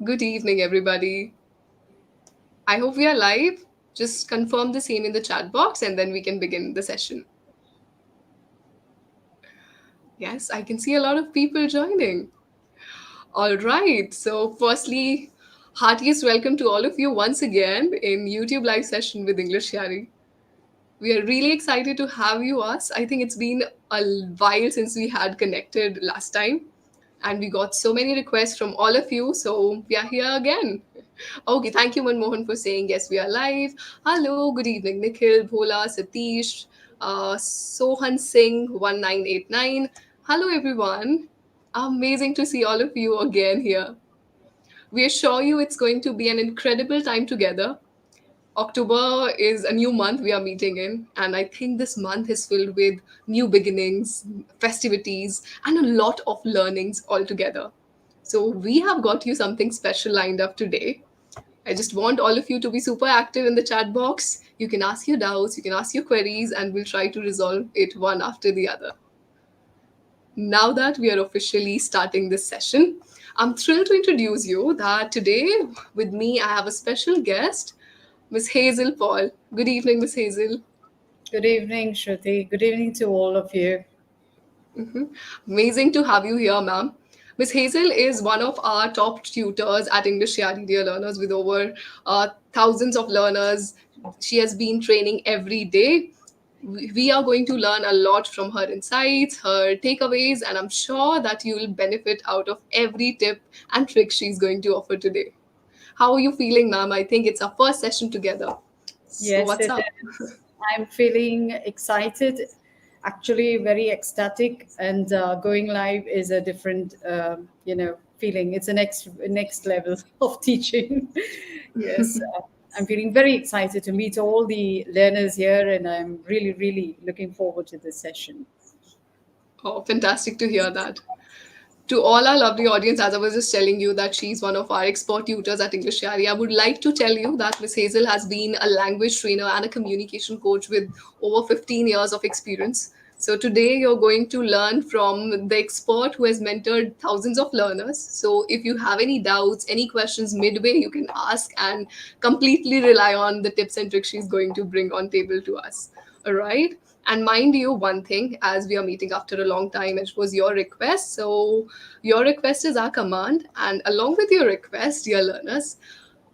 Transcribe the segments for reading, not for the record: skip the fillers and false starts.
Good evening, everybody. I hope we are live. Just confirm the same in the chat box and then we can begin the session. Yes, I can see a lot of people joining. All right. So, firstly, heartiest welcome to all of you once again in YouTube live session with EnglishYaari. We are really excited to have you us. I think it's been a while since we had connected last time, and we got so many requests from all of you. So we are here again. Okay, thank you, Manmohan, for saying yes, we are live. Hello, good evening, Nikhil, Bhola, Satish, Sohan Singh, 1989. Hello, everyone. Amazing to see all of you again here. We assure you it's going to be an incredible time together. October is a new month we are meeting in, and I think this month is filled with new beginnings, festivities, and a lot of learnings altogether. So, we have got you something special lined up today. I just want all of you to be super active in the chat box. You can ask your doubts, you can ask your queries, and we'll try to resolve it one after the other. Now that we are officially starting this session, I'm thrilled to introduce you that today with me I have a special guest, Miss Hazel Paul. Good evening, Miss Hazel. Good evening, Shruti. Good evening to all of you. Amazing to have you here, ma'am. Miss Hazel is one of our top tutors at EnglishYaari, dear learners, with over thousands of learners. She has been training every day. We are going to learn a lot from her insights, her takeaways, and I'm sure that you will benefit out of every tip and trick she's going to offer today. How are you feeling, ma'am? I think it's our first session together. So, Yes, what's it up? is. I'm feeling excited, actually very ecstatic, and going live is a different, feeling. It's a next level of teaching. Yes, I'm feeling very excited to meet all the learners here, and I'm really, really looking forward to this session. Oh, fantastic to hear that. To all our lovely audience, as I was just telling you that she's one of our expert tutors at EnglishYaari, I would like to tell you that Miss Hazel has been a language trainer and a communication coach with over 15 years of experience. So today you're going to learn from the expert who has mentored thousands of learners. So if you have any doubts, any questions midway, you can ask and completely rely on the tips and tricks she's going to bring on table to us. All right. And mind you, one thing, as we are meeting after a long time, it was your request. So your request is our command. And along with your request, dear learners,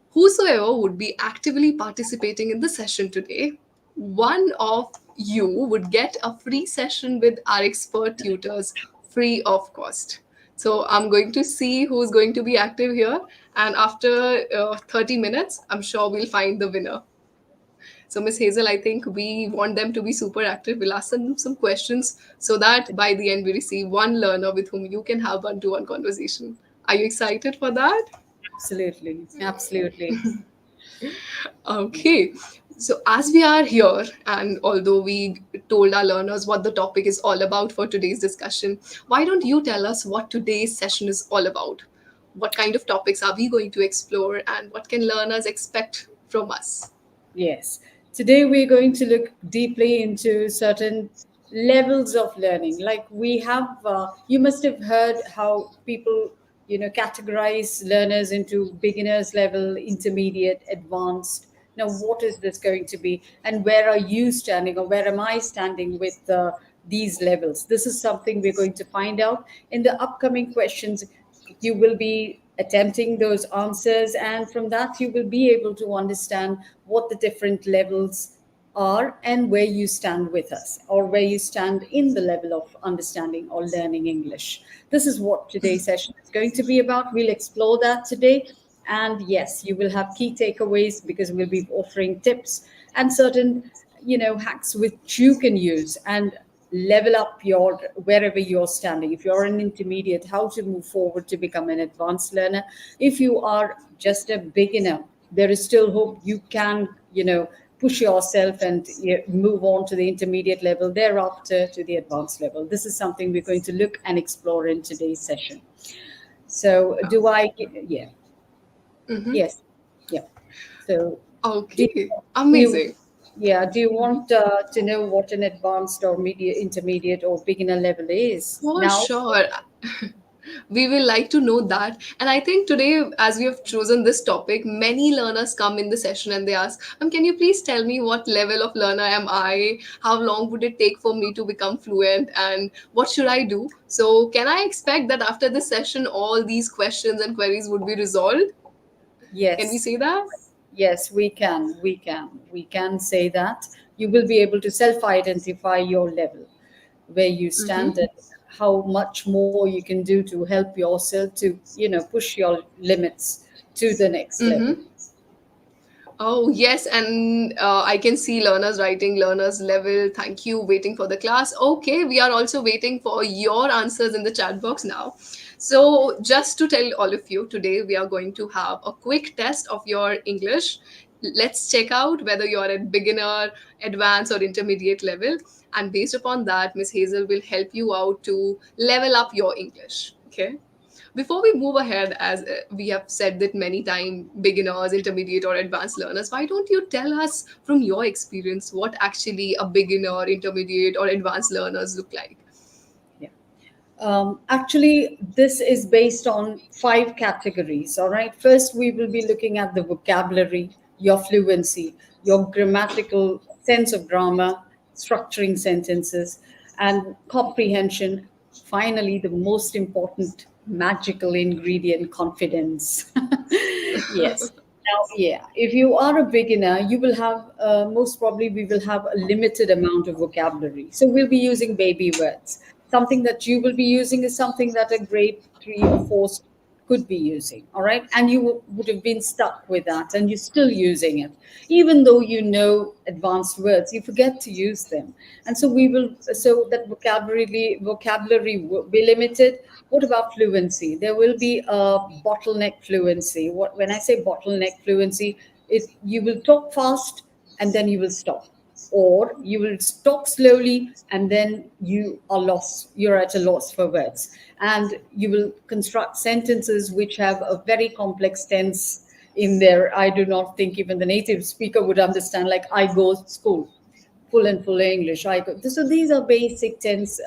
whosoever would be actively participating in the session today, one of you would get a free session with our expert tutors free of cost. So I'm going to see who's going to be active here. And after 30 minutes, I'm sure we'll find the winner. So, Miss Hazel, I think we want them to be super active. We'll ask them some questions so that by the end we receive one learner with whom you can have one-to-one conversation. Are you excited for that? Absolutely, absolutely. Okay. So, as we are here, and although we told our learners what the topic is all about for today's discussion, why don't you tell us what today's session is all about? What kind of topics are we going to explore, and what can learners expect from us? Yes. Today we're going to look deeply into certain levels of learning. Like we have, you must have heard how people, categorize learners into beginners level, intermediate, advanced. Now, what is this going to be? And where are you standing, or where am I standing with these levels? This is something we're going to find out in the upcoming questions. You will be attempting those answers, and from that you will be able to understand what the different levels are and where you stand with us, or where you stand in the level of understanding or learning English. This is what today's session is going to be about. We'll explore that today. And yes, you will have key takeaways because we'll be offering tips and certain hacks which you can use and level up your wherever you're standing. If you're an intermediate, how to move forward to become an advanced learner. If you are just a beginner, there is still hope. You can push yourself and move on to the intermediate level, thereafter to the advanced level. This is something we're going to look and explore in today's session. So do I yeah, yes, yeah. So do Okay, do you amazing. yeah, do you want to know what an advanced or intermediate or beginner level is For now? sure. We will like to know that. And I think today, as we have chosen this topic, many learners come in the session and they ask, can you please tell me what level of learner am I? How long would it take for me to become fluent? And what should I do? So, can I expect that after this session, all these questions and queries would be resolved? Can we Yes, say that? yes, we can say that. You will be able to self-identify your level, where you stand, Mm-hmm. and how much more you can do to help yourself to, push your limits to the next level. Mm-hmm. Oh, yes. And I can see learners writing learners level. Thank you. Waiting for the class. Okay. We are also waiting for your answers in the chat box now. So, just to tell all of you, today we are going to have a quick test of your English. Let's check out whether you're at beginner, advanced, or intermediate level. And based upon that, Miss Hazel will help you out to level up your English. Okay. Before we move ahead, as we have said that many times, beginners, intermediate, or advanced learners, why don't you tell us from your experience what actually a beginner, intermediate, or advanced learners look like? Yeah. Actually, this is based on five categories. All right. First, we will be looking at the vocabulary, your fluency, your grammatical sense of grammar, structuring sentences, and comprehension. Finally, the most important magical ingredient, confidence. Yes. Now, yeah, if you are a beginner, you will have, most probably, we will have a limited amount of vocabulary. So we'll be using baby words. Something that you will be using is something that a grade 3 or 4 could be using. All right. And you would have been stuck with that and you're still using it. Even though you know advanced words, you forget to use them. And so so that vocabulary will be limited. What about fluency? There will be a bottleneck fluency. When I say bottleneck fluency, you will talk fast and then you will stop, or you will talk slowly and then you're at a loss for words, and you will construct sentences which have a very complex tense in there. I do not think even the native speaker would understand, like I go to school, full and full English. So these are basic tense,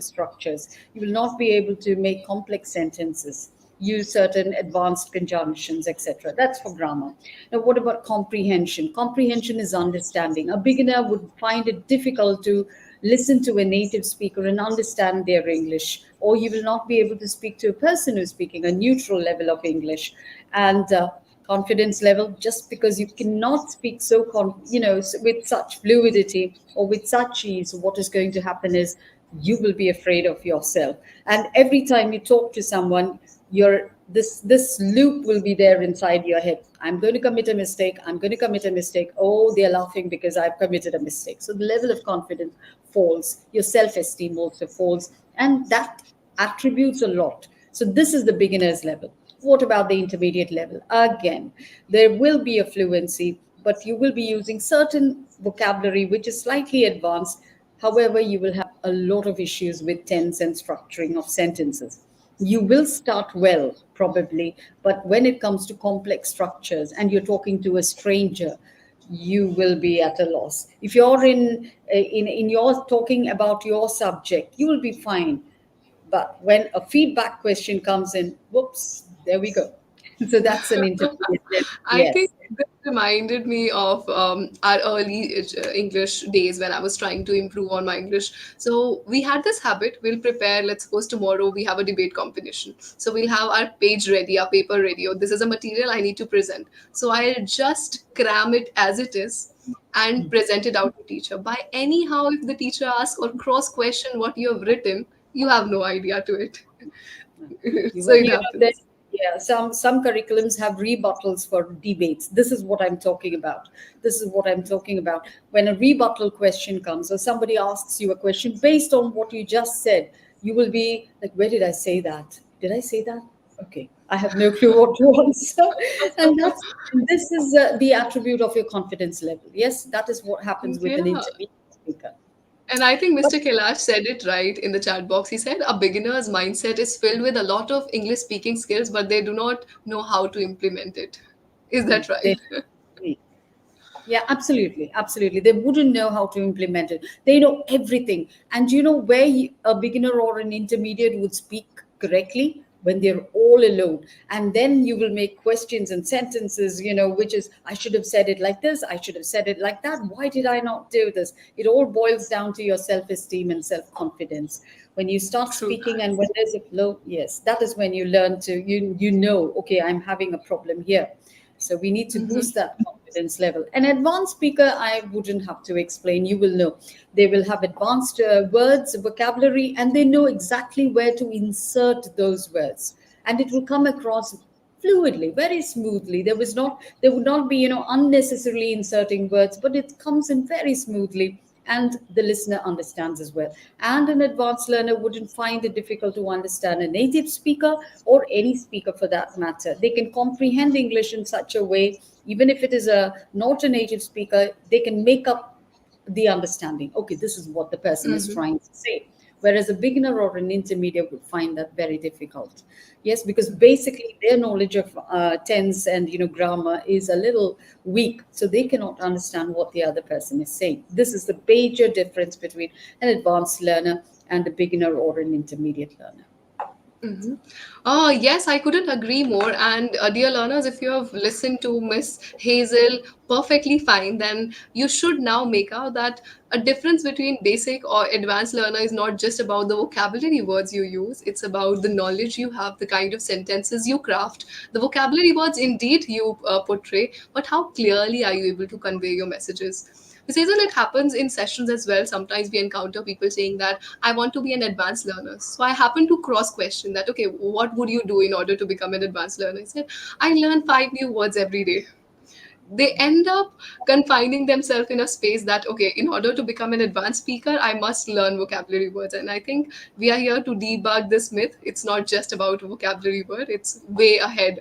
structures. You will not be able to make complex sentences, use certain advanced conjunctions, etc. That's for grammar. Now, what about comprehension? Comprehension is understanding. A beginner would find it difficult to listen to a native speaker and understand their English, or you will not be able to speak to a person who's speaking a neutral level of English. And confidence level, just because you cannot speak with such fluidity or with such ease, what is going to happen is you will be afraid of yourself, and every time you talk to someone, this loop will be there inside your head. I'm going to commit a mistake. I'm going to commit a mistake. Oh, they're laughing because I've committed a mistake. So the level of confidence falls. Your self-esteem also falls, and that attributes a lot. So this is the beginner's level. What about the intermediate level? Again, there will be a fluency, but you will be using certain vocabulary which is slightly advanced. However, you will have a lot of issues with tense and structuring of sentences. You will start well, probably, but when it comes to complex structures and you're talking to a stranger, you will be at a loss. If you're in your talking about your subject, you will be fine, but when a feedback question comes in, whoops, there we go. So that's an intermediate level. I think Yes. this reminded me of our early English days when I was trying to improve on my English. So we had this habit. We'll prepare. Let's suppose tomorrow we have a debate competition. So we'll have our page ready, our paper ready. Or this is a material I need to present. So I'll just cram it as it is and present it out to teacher. By anyhow, if the teacher asks or cross question what you have written, you have no idea to it. So Even it that, happens. yeah, some curriculums have rebuttals for debates. This is what I'm talking about. This is what I'm talking about. When a rebuttal question comes, or somebody asks you a question based on what you just said, you will be like, where did I say that? Did I say that? Okay, I have no clue what to answer. And this is the attribute of your confidence level. Yes, that is what happens with an Yeah. intermediate speaker. And I think But Mr. Kailash said it right in the chat box. He said a beginner's mindset is filled with a lot of English speaking skills, but they do not know how to implement it. Is that right? they, yeah, absolutely, absolutely. They wouldn't know how to implement it. They know everything. And you know where a beginner or an intermediate would speak? correctly when they're all alone. And then you will make questions and sentences, which is, I should have said it like this, I should have said it like that, why did I not do this? It all boils down to your self-esteem and self-confidence. When you start True. speaking and when there's a flow, yes, that is when you learn to, you know, okay, I'm having a problem here. So we need to Mm-hmm. boost that confidence level. An advanced speaker, I wouldn't have to explain. You will know. They will have advanced words, vocabulary, and they know exactly where to insert those words. And it will come across fluidly, very smoothly. There would not be, unnecessarily inserting words, but it comes in very smoothly, and the listener understands as well. And an advanced learner wouldn't find it difficult to understand a native speaker, or any speaker for that matter. They can comprehend English in such a way, even if it is a not a native speaker, they can make up the understanding. Okay, this is what the person is Mm-hmm. trying to say. Whereas a beginner or an intermediate would find that very difficult. Yes, because basically their knowledge of tense and grammar is a little weak, so they cannot understand what the other person is saying. This is the major difference between an advanced learner and a beginner or an intermediate learner. Mm-hmm. Oh, yes, I couldn't agree more. And dear learners, if you have listened to Miss Hazel perfectly fine, then you should now make out that a difference between basic or advanced learner is not just about the vocabulary words you use, it's about the knowledge you have, the kind of sentences you craft, the vocabulary words indeed you portray, but how clearly are you able to convey your messages? This isn't it happens in sessions as well. Sometimes we encounter people saying that I want to be an advanced learner. So I happen to cross question that, okay, what would you do in order to become an advanced learner? I said, I learn 5 new words every day. They end up confining themselves in a space that, okay, in order to become an advanced speaker, I must learn vocabulary words. And I think we are here to debug this myth. It's not just about a vocabulary word, it's way ahead,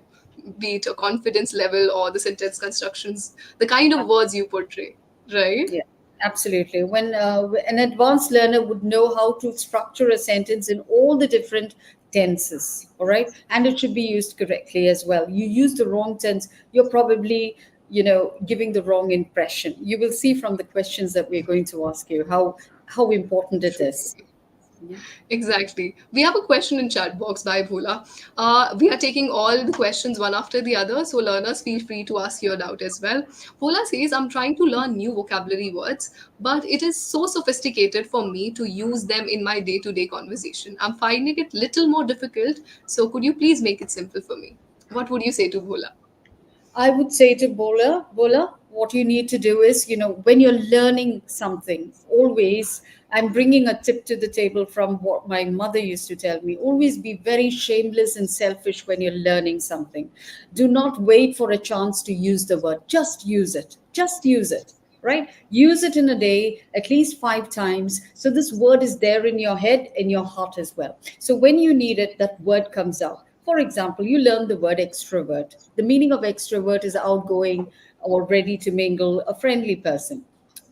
be it a confidence level or the sentence constructions, the kind of words you portray, right? Yeah, absolutely. When an advanced learner would know how to structure a sentence in all the different tenses, all right, and it should be used correctly as well. You use the wrong tense, you're probably, giving the wrong impression. You will see from the questions that we're going to ask you how important it is. Yeah. Exactly. We have a question in chat box by Bhola. We are taking all the questions one after the other, so learners feel free to ask your doubt as well. Bhola says, I'm trying to learn new vocabulary words, but it is so sophisticated for me to use them in my day-to-day conversation. I'm finding it little more difficult, so could you please make it simple for me? What would you say to Bhola? I would say to Bola, what you need to do is, when you're learning something, always, I'm bringing a tip to the table from what my mother used to tell me. Always be very shameless and selfish when you're learning something. Do not wait for a chance to use the word. Just use it. Just use it. Right? Use it in a day at least 5 times. So this word is there in your head and your heart as well. So when you need it, that word comes out. For example, you learn the word extrovert. The meaning of extrovert is outgoing or ready to mingle, a friendly person.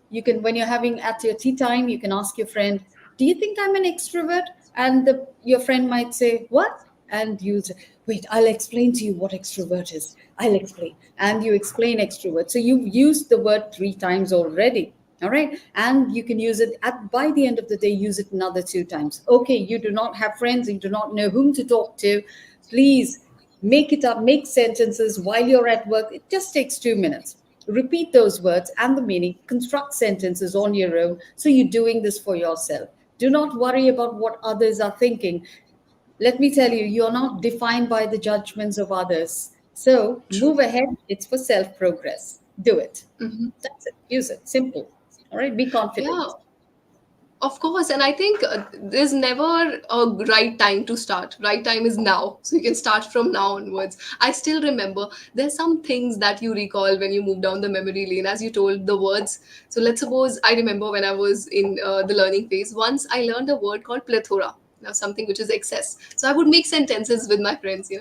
You can, when you're having at your tea time, you can ask your friend, do you think I'm an extrovert? And your friend might say, what? And you say, wait, I'll explain to you what extrovert is. I'll explain. And you explain extrovert. So you've used the word 3 times already. All right. And you can use it by the end of the day, use it another 2 times. Okay. You do not have friends. You do not know whom to talk to. Please make it up, make sentences while you're at work. It just takes 2 minutes. Repeat those words and the meaning, construct sentences on your own. So you're doing this for yourself. Do not worry about what others are thinking. Let me tell you, you're not defined by the judgments of others. So True. move ahead. It's for self progress. Do it. That's it. Use it. Simple. All right. Be Yeah. confident. Of course, and I think there's never a right time to start. Right time is now, so you can start from now onwards. I still remember there's some things that you recall when you move down the memory lane, as you told the words. So let's suppose I remember when I was in the learning phase. Once I learned a word called plethora. Now something which is excess. So I would make sentences with my friends.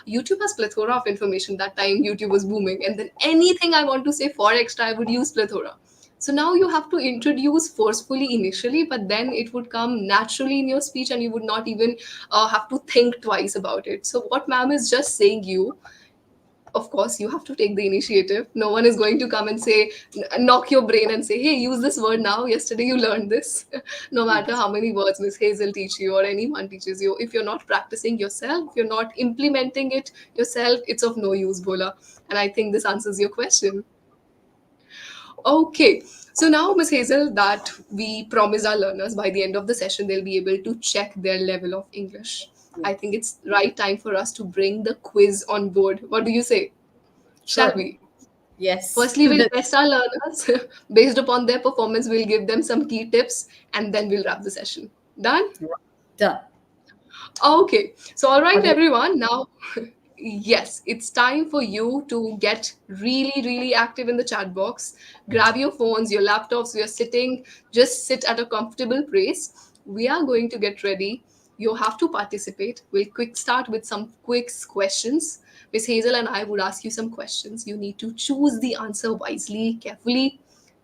YouTube has plethora of information. That time YouTube was booming, and then anything I want to say for extra, I would use plethora. So now you have to introduce forcefully initially, but then it would come naturally in your speech and you would not even have to think twice about it. So, what ma'am is just saying you, Of course, you have to take the initiative. No one is going to come and say, knock your brain and say, hey, use this word now. Yesterday you learned this. No matter Yes. how many words Miss Hazel teach you or anyone teaches you, if you're not practicing yourself, if you're not implementing it yourself, it's of no use, Bola. And I think this answers your question. Okay. So now, Miss Hazel, that we promised our learners by the end of the session, they'll be able to check their level of English. I think Yes. it's right time for us to bring the quiz on board. What do you say? Shall Sure. we? Yes. Firstly, we'll Let's test our learners. Based upon their performance, we'll give them some key tips and then we'll wrap the session. Done? done. Okay. So, all Are right, they everyone. Now, yes, it's time for you to get really, really active in the chat box. Grab your phones, your laptops, you're sitting, just sit at a comfortable place. We are going to get ready. You have to participate. We'll quick start with some quick questions. Miss Hazel and I would ask you some questions. You need to choose the answer wisely, carefully.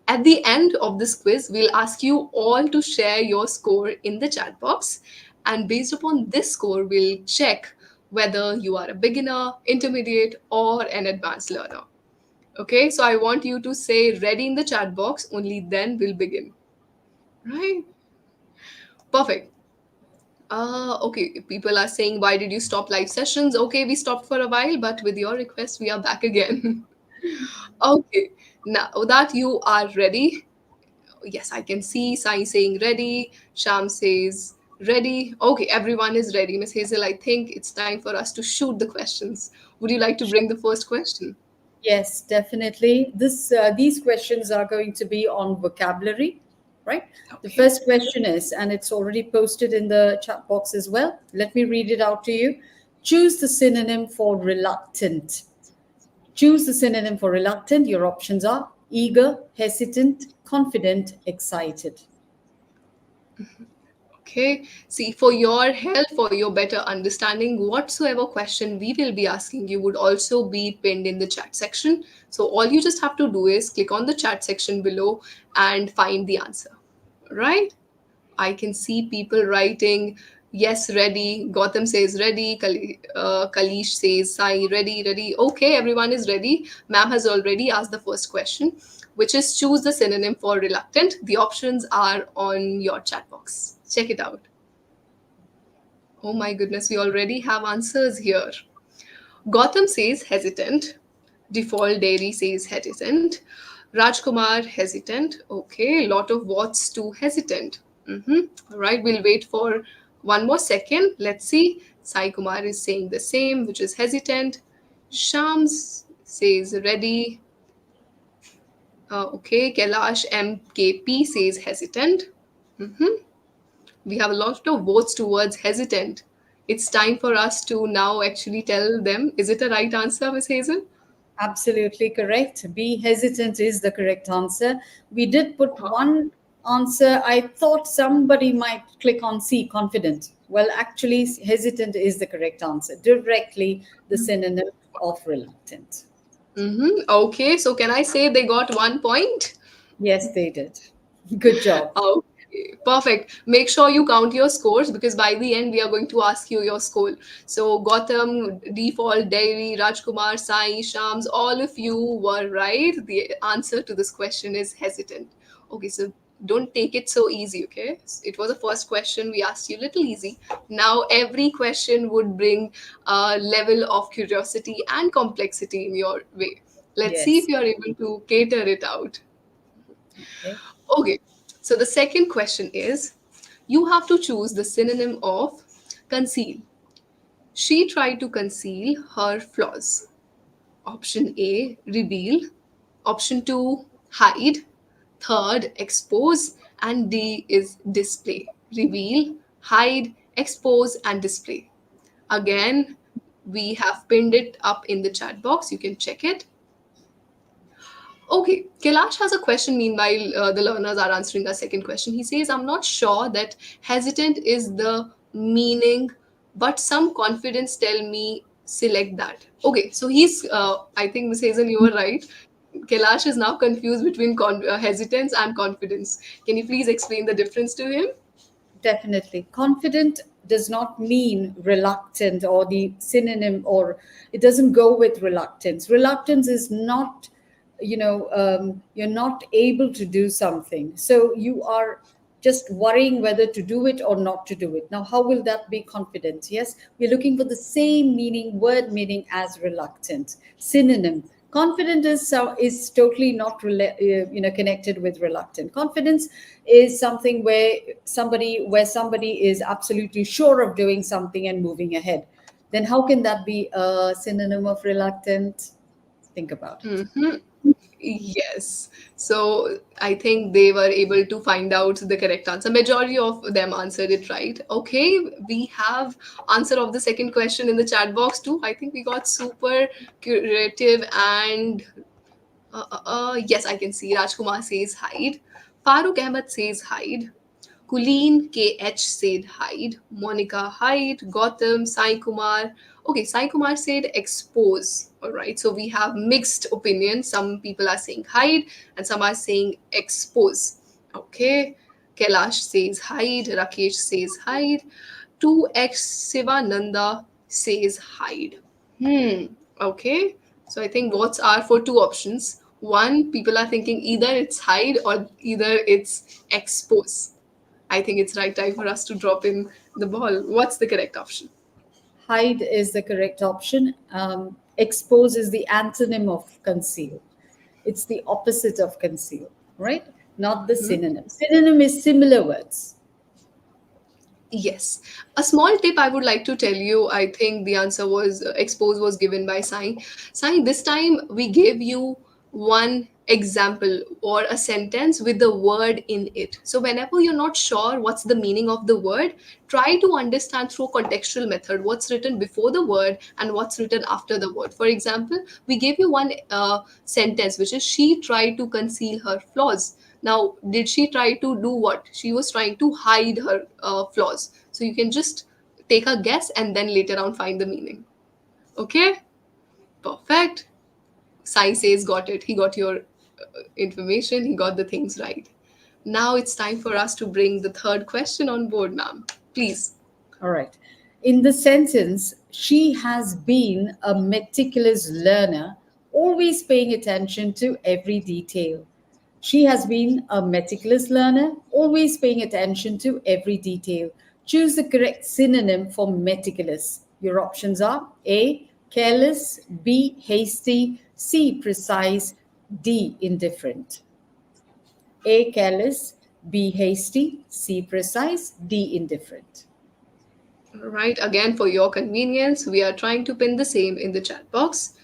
At the end of this quiz, we'll ask you all to share your score in the chat box. And based upon this score, we'll check whether you are a beginner, intermediate, or an advanced learner. Okay, so I want you to say ready in the chat box, only then we'll begin. Right? Perfect. Okay, people are saying, why did you stop live sessions? Okay, we stopped for a while, but with your request, we are back again. Okay, now that you are ready, yes, I can see Sai saying ready. Sham says ready. Okay, everyone is ready. Miss Hazel, I think it's time for us to shoot the questions. Would you like to bring the first question? Yes, definitely. These questions are going to be on vocabulary, right? The Okay. first question is, and it's already posted in the chat box as well. Let me read it out to you. Choose the synonym for reluctant. Choose the synonym for reluctant. Your options are eager, hesitant, confident, excited. Okay. See, for your help, for your better understanding, whatsoever question we will be asking you would also be pinned in the chat section. So all you just have to do is click on the chat section below and find the answer. Right? I can see people writing, yes, ready. Gautam says ready. Kalish says, Sai, ready, ready. Okay, everyone is ready. Ma'am has already asked the first question, which is choose the synonym for reluctant. The options are on your chat box. Check it out. Oh my goodness, we already have answers here. Gautam says hesitant. Default Dairy says hesitant. Rajkumar hesitant. Okay, lot of what's to hesitant. All right, we'll wait for one more second. Let's see. Sai Kumar is saying the same, which is hesitant. Shams says ready. Okay, Kailash MKP says hesitant. We have a lot of votes towards hesitant. It's time for us to now actually tell them, is it a right answer, Miss Hazel? Absolutely correct. Be hesitant is the correct answer. We did put Wow. one answer. I thought somebody might click on C, confident. Well, actually, hesitant is the correct answer. Directly the synonym of reluctant. Okay, so can I say they got 1 point? Yes, they did. Good job. Okay, perfect. Make sure you count your scores because by the end we are going to ask you your score. So Gotham, Default, Dairy, Rajkumar, Sai, Shams, all of you were right. The answer to this question is hesitant. Okay, so don't take it so easy, okay? It was the first question we asked you, little easy. Now every question would bring a level of curiosity and complexity in your way. Let's see if Yes. you are able to cater it out. Okay. Okay, so the second question is you have to choose the synonym of conceal. She tried to conceal her flaws. Option A, reveal. Option 2, hide. Third, expose. And D is display. Reveal, hide, expose, and display. Again, we have pinned it up in the chat box. You can check it. Okay, Kailash has a question. Meanwhile, the learners are answering a second question. He says, I'm not sure that hesitant is the meaning, but some confidence tell me select that. Okay, so I think Miss Hazel, you were right. Kailash is now confused between hesitance and confidence. Can you please explain the difference to him? Definitely. Confident, does not mean reluctant, or the synonym, or it doesn't go with reluctance. Reluctance is not, you're not able to do something, so you are just worrying whether to do it or not to do it. Now, how will that be confidence? Yes, we're looking for the same meaning, word meaning, as reluctant. Synonym. Confident is totally not connected with reluctant. Confidence is something where somebody is absolutely sure of doing something and moving ahead. Then how can that be a synonym of reluctant? Think about it. Mhm. Yes. So I think they were able to find out the correct answer. Majority of them answered it right. Okay, we have answer of the second question in the chat box too. I think we got super creative and yes, I can see. Rajkumar says hide. Farooq Ahmed says hide. Kulleen KH said hide. Monica hide. Gautam, Sai Kumar. Okay, Sai Kumar said expose. Alright, so we have mixed opinions. Some people are saying hide and some are saying expose. Okay, Kailash says hide. Rakesh says hide. 2X Sivananda says hide. Okay. So I think votes are for two options. One, people are thinking either it's hide or either it's expose. I think it's right time for us to drop in the ball. What's the correct option? Hide is the correct option. Expose is the antonym of conceal. It's the opposite of conceal, right? Not the synonym. Synonym is similar words. Yes. A small tip I would like to tell you. I think the answer was expose was given by Sai. Sai, this time we gave you one example or a sentence with the word in it. So whenever you're not sure what's the meaning of the word, try to understand through contextual method what's written before the word and what's written after the word. For example, we gave you one sentence which is she tried to conceal her flaws. Now, did she try to do what? She was trying to hide her flaws. So you can just take a guess and then later on find the meaning. Okay? Perfect. Sai says got it. He got your information. He got the things right. Now it's time for us to bring the third question on board, ma'am. Please. All right. In the sentence, she has been a meticulous learner, always paying attention to every detail. She has been a meticulous learner, always paying attention to every detail. Choose the correct synonym for meticulous. Your options are A, careless, B, hasty, C, precise, D, indifferent. A, careless, B, hasty, C, precise, D, indifferent. Right, again, for your convenience, we are trying to pin the same in the chat box.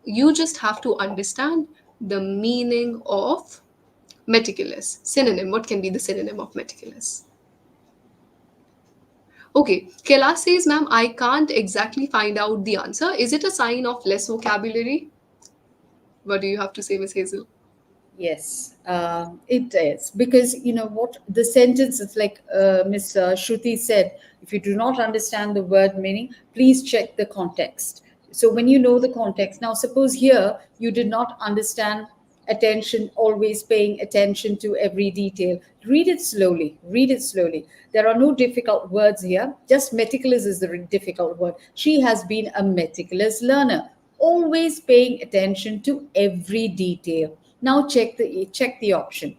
You just have to understand the meaning of meticulous. Synonym. What can be the synonym of meticulous? Okay, Kailash says, ma'am, I can't exactly find out the answer. Is it a sign of less vocabulary? What do you have to say, Miss Hazel? Yes, it is, because you know what the sentence is like. Miss Shruti said, if you do not understand the word meaning, please check the context. So when you know the context, now suppose here you did not understand attention, always paying attention to every detail. Read it slowly. Read it slowly. There are no difficult words here. Just meticulous is the difficult word. She has been a meticulous learner, always paying attention to every detail. Now check the option.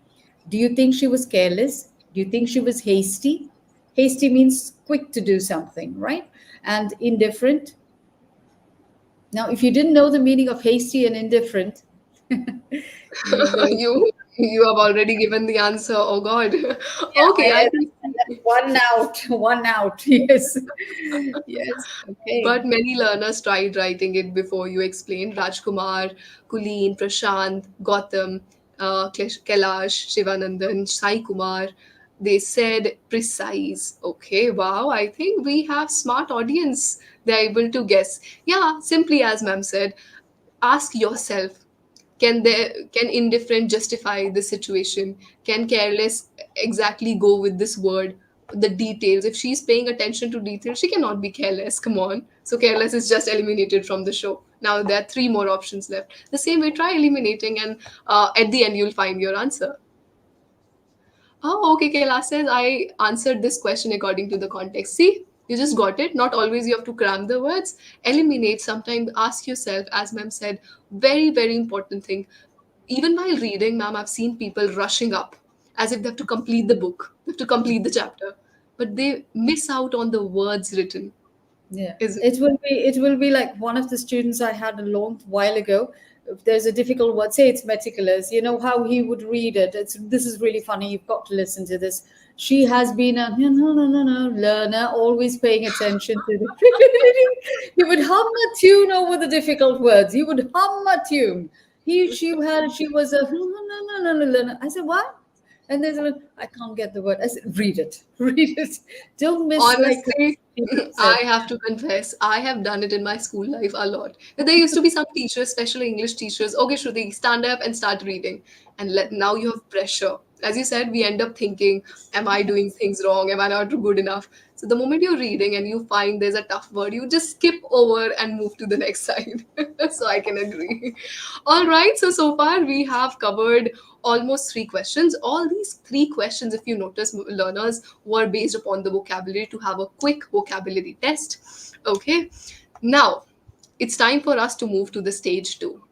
Do you think she was careless? Do you think she was hasty? Hasty means quick to do something, right? And indifferent. Now, if you didn't know the meaning of hasty and indifferent, you will. You have already given the answer. Oh God. Yeah, Okay, I I think. one out, one out. Yes, yes. Okay. But many learners tried writing it before you explained. Rajkumar, Kulin, Prashant, Gautam, Kailash, Shivanandan, Sai Kumar. They said precise. Okay, wow. I think we have smart audience. They're able to guess. Yeah, simply as ma'am said, ask yourself, can indifferent justify the situation? Can careless exactly go with this word? The details, if she's paying attention to details, she cannot be careless, come on. So careless is just eliminated from the show. Now there are three more options left. The same way, try eliminating, and at the end you'll find your answer. Oh, okay, Kailash says I answered this question according to the context. See, you just got it. Not always you have to cram the words. Eliminate. Sometimes ask yourself, as ma'am said, very, very important thing. Even while reading, ma'am, I've seen people rushing up as if they have to complete the book, they have to complete the chapter, but they miss out on the words written, Yeah, isn't it will be like one of the students I had a long while ago. If there's a difficult word, say it's meticulous. You know how he would read it. This is really funny. You've got to listen to this. She has been a no learner, always paying attention to the. He would hum a tune over the difficult words. He would hum a tune. She was a no learner. I said what? And there's a I can't get the word. I said read it, read it. Don't miss like honestly, he I said. have to confess, I have done it in my school life a lot. There used to be some teachers, especially English teachers. Okay, Shruti, stand up and start reading. And now you have pressure. As you said, we end up thinking, am I doing things wrong? Am I not good enough? So the moment you're reading and you find there's a tough word, you just skip over and move to the next side. So I can agree. All right, so far we have covered almost three questions. All these three questions, if you notice, learners were based upon the vocabulary to have a quick vocabulary test. Okay, now it's time for us to move to the stage two.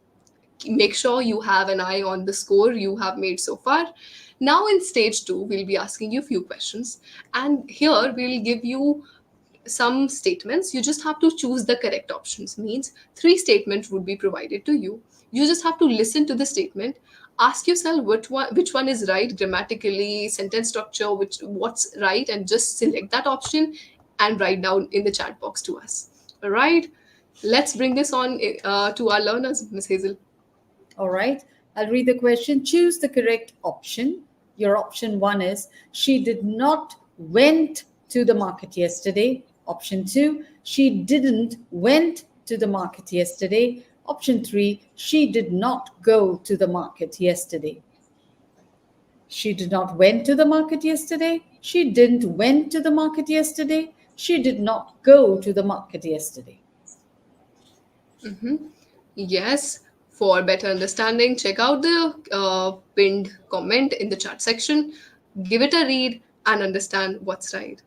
Make sure you have an eye on the score you have made so far. Now, in stage two, we'll be asking you a few questions, and here we'll give you some statements. You just have to choose the correct options. Means three statements would be provided to you. You just have to listen to the statement, ask yourself which one is right grammatically, sentence structure, which what's right, and just select that option and write down in the chat box to us. All right, let's bring this on to our learners, Miss Hazel. All right. I'll read the question. Choose the correct option. Your option one is she did not went to the market yesterday. Option two, she didn't went to the market yesterday. Option three, she did not go to the market yesterday. She did not went to the market yesterday. She didn't went to the market yesterday. She did not go to the market yesterday. Yes, for better understanding, check out the pinned comment in the chat section, give it a read, and understand what's right.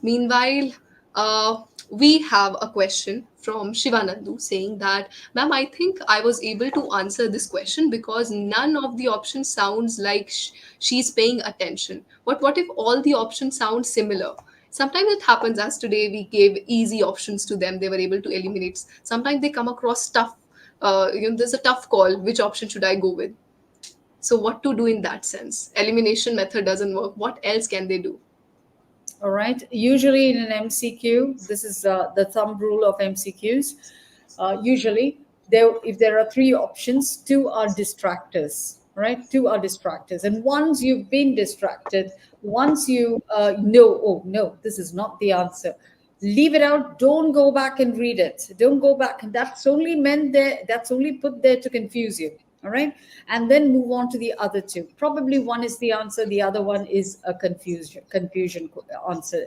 Meanwhile, uh, we have a question from Shivanandu saying that, ma'am, I think I was able to answer this question because none of the options sounds like she's paying attention. But what if all the options sound similar? Sometimes it happens, as today we gave easy options to them, they were able to eliminate. Sometimes they come across tough, there's a tough call. Which option should I go with? So, what to do in that sense? Elimination method doesn't work. What else can they do? All right. Usually in an MCQ, this is the thumb rule of MCQs. Usually, if there are three options, two are distractors. Right? Two are distractors, and once you've been distracted, once you know, oh no, this is not the answer. Leave it out. Don't go back and read it. Don't go back. And that's only meant there. That's only put there to confuse you. All right, and then move on to the other two. Probably one is the answer, the other one is a confusion answer,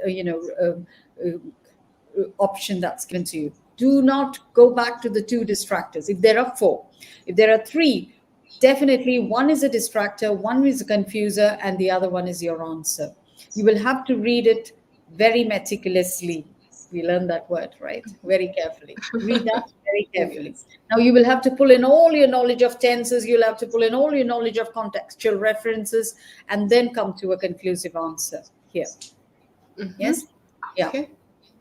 option that's given to you. Do not go back to the two distractors. If there are four, if there are three, definitely one is a distractor, one is a confuser, and the other one is your answer. You will have to read it very meticulously. We learned that word, right? Very carefully. Read that very carefully. Yes. Now, you will have to pull in all your knowledge of tenses, you'll have to pull in all your knowledge of contextual references, and then come to a conclusive answer here. Yes? Yeah. Okay.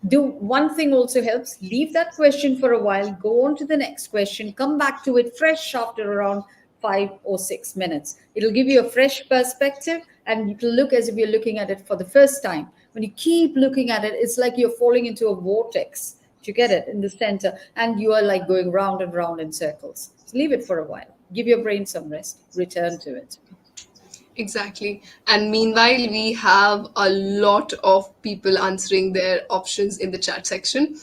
Do one thing also helps, leave that question for a while, go on to the next question, come back to it fresh after around 5 or 6 minutes. It'll give you a fresh perspective, and it'll look as if you're looking at it for the first time. When you keep looking at it, it's like you're falling into a vortex. Do you get it? In the center, and you are like going round and round in circles. So leave it for a while, give your brain some rest, return to it. Exactly. And meanwhile, we have a lot of people answering their options in the chat section.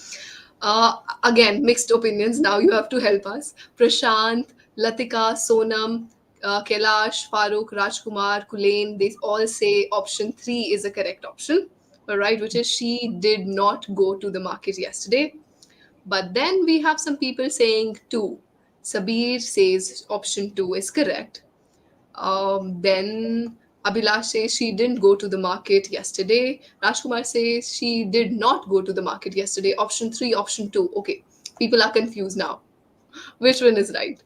Again, mixed opinions. Now you have to help us. Prashant, Latika, Sonam, Kailash, Farooq, Rajkumar, Kulain, they all say option three is a correct option. All right, which is she did not go to the market yesterday. But then we have some people saying two. Sabir says option two is correct. Then Abhilash says she didn't go to the market yesterday. Rajkumar says she did not go to the market yesterday. Option 3, option 2. Okay, people are confused now. Which one is right?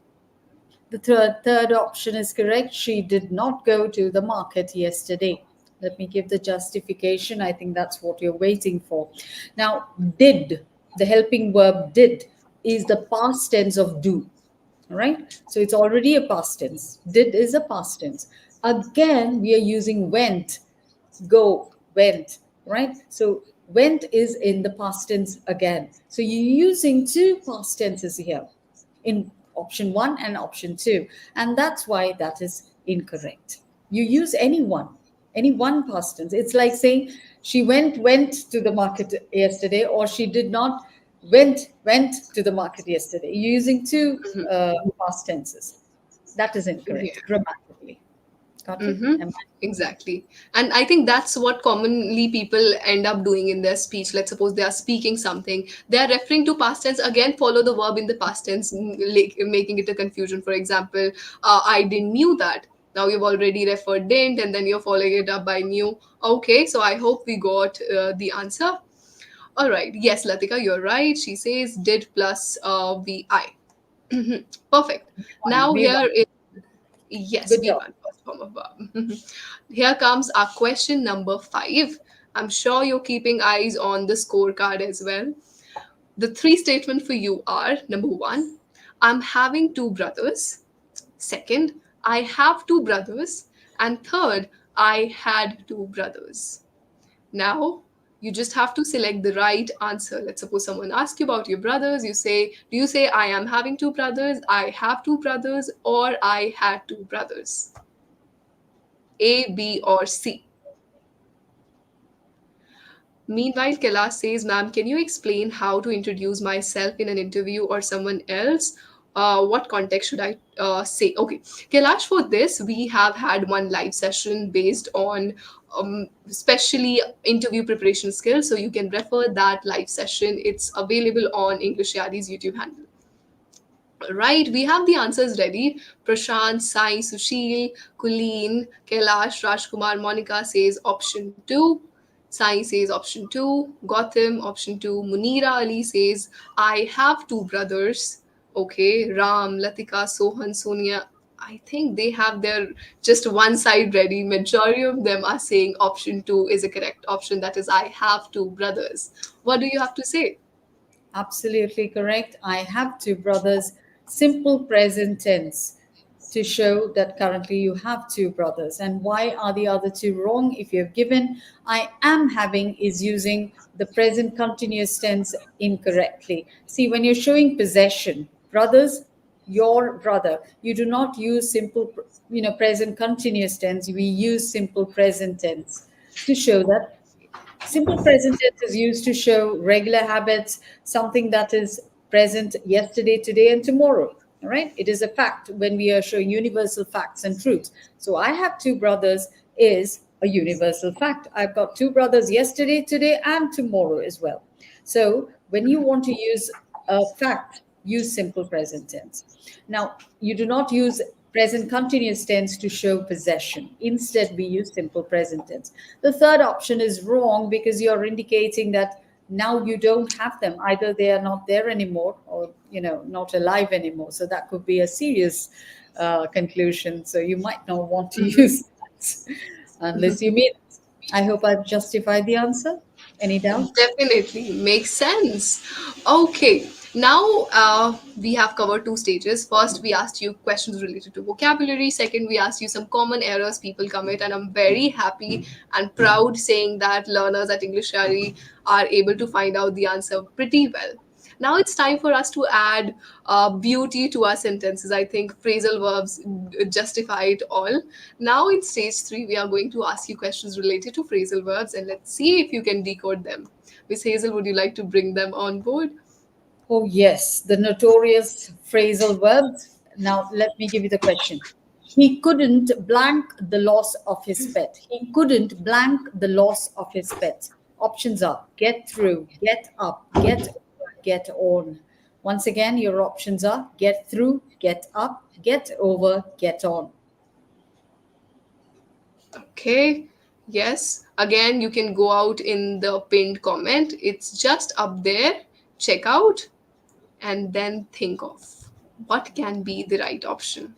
The third option is correct. She did not go to the market yesterday. Let me give the justification. I think that's what you're waiting for. Now, did, the helping verb did, is the past tense of do. All right. So it's already a past tense. Did is a past tense. Again, we are using went, go, went, right? So went is in the past tense again. So you're using two past tenses here in option one and option two. And that's why that is incorrect. You use any one past tense. It's like saying she went to the market yesterday, or she did not went to the market yesterday. You're using two past tenses. That is Yeah. incorrect grammatically. Got it? Mm-hmm. Exactly. And I think that's what commonly people end up doing in their speech. Let's suppose they are speaking something, they are referring to past tense, again, follow the verb in the past tense, like making it a confusion. For example, I didn't knew that. Now you've already referred didn't, and then you're following it up by knew. Okay, so I hope we got the answer. All right. Yes, Latika, you're right. She says did plus vi. Perfect. One, Now be one. here is yes, Good job. V1, first form of verb. Here comes our question number 5. I'm sure you're keeping eyes on the scorecard as well. The three statements for you are number 1, I'm having two brothers. Second, I have two brothers. And third, I had two brothers. Now, you just have to select the right answer. Let's suppose someone asks you about your brothers. You say, do you say, I am having two brothers, I have two brothers, or I had two brothers? A, B, or C? Meanwhile, Kailash says, ma'am, can you explain how to introduce myself in an interview or someone else? What context should I say? Okay, Kailash, for this, we have had one live session based on especially interview preparation skills. So you can refer that live session. It's available on English Yaari's YouTube handle. Right, we have the answers ready. Prashant, Sai, Sushil, Kulleen, Kailash, Rajkumar, Monica says option 2. Sai says option 2. Gautam, option 2. Munira Ali says, I have two brothers. Okay, Ram, Latika, Sohan, Sonia. I think they have their just one side ready. Majority of them are saying option 2 is a correct option. That is, I have two brothers. What do you have to say? Absolutely correct. I have two brothers. Simple present tense to show that currently you have two brothers. And why are the other two wrong? If you have given I am having is using the present continuous tense incorrectly. See, when you're showing possession, brothers, your brother, you do not use simple, present continuous tense. We use simple present tense to show that. Simple present tense is used to show regular habits, something that is present yesterday, today, and tomorrow. All right. It is a fact when we are showing universal facts and truths. So I have two brothers is a universal fact. I've got two brothers yesterday, today, and tomorrow as well. So when you want to use a fact, use simple present tense. Now, you do not use present continuous tense to show possession. Instead, we use simple present tense. The third option is wrong because you're indicating that now you don't have them. Either they are not there anymore or, not alive anymore. So that could be a serious conclusion. So you might not want to use that unless you mean it. I hope I've justified the answer. Any doubt? Definitely makes sense. Okay, now we have covered two stages. First, we asked you questions related to vocabulary. Second, we asked you some common errors people commit, and I'm very happy and proud saying that learners at English Yaari are able to find out the answer pretty well. Now it's time for us to add beauty to our sentences. I think phrasal verbs justify it all. Now in stage 3, we are going to ask you questions related to phrasal verbs, and let's see if you can decode them. Miss Hazel, would you like to bring them on board? Oh, yes, the notorious phrasal verbs. Now, let me give you the question. He couldn't blank the loss of his pet. He couldn't blank the loss of his pet. Options are get through, get up, get over, get on. Once again, your options are get through, get up, get over, get on. Okay. Yes. Again, you can go out in the pinned comment. It's just up there. Check out and then think of what can be the right option.